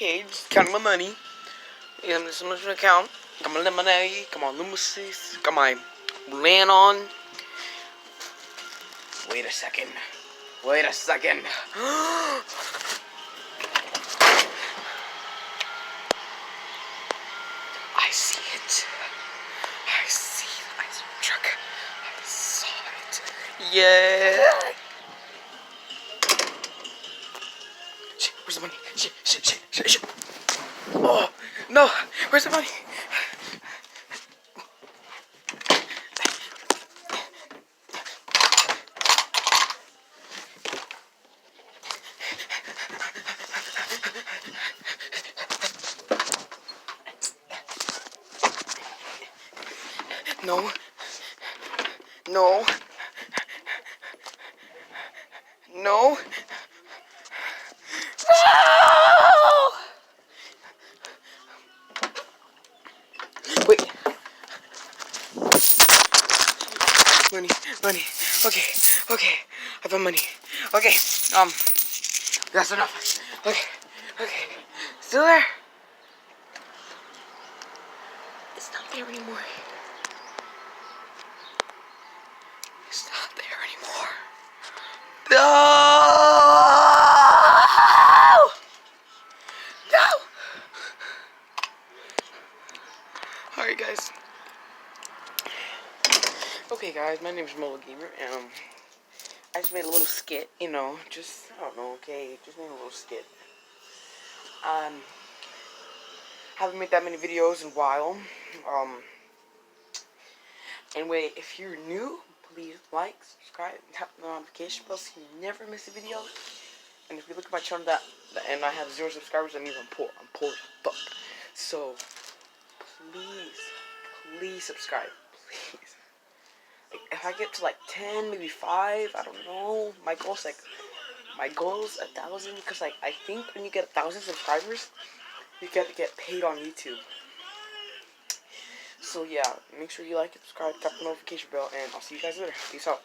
Okay, just counting my money. This is my account. Got my lemonade. Got my limousines. Got my land on. Wait a second. Wait a second. I see it. I see the ice cream truck. I saw it. Yeah. Shit, where's the money? Shit. Oh, no. Where's the money? No. No. No. No! Wait. Money. Okay. I found money. Okay. That's enough. Okay. Still there? It's not there anymore. It's not there anymore. No! Alright, guys. Okay, guys, my name is Mola Gamer, and I just made a little skit, I don't know, okay, just made a little skit. Haven't made that many videos in a while. Anyway, if you're new, please like, subscribe, and tap the notification bell so you never miss a video. And if you look at my channel and I have 0 subscribers, that means I'm poor. I'm poor as fuck. So, please subscribe. Please. Like, if I get to like 10, maybe 5, I don't know. My goal's 1,000, because like I think when you get 1,000 subscribers, you get paid on YouTube. So yeah, make sure you like, subscribe, tap the notification bell, and I'll see you guys later. Peace out.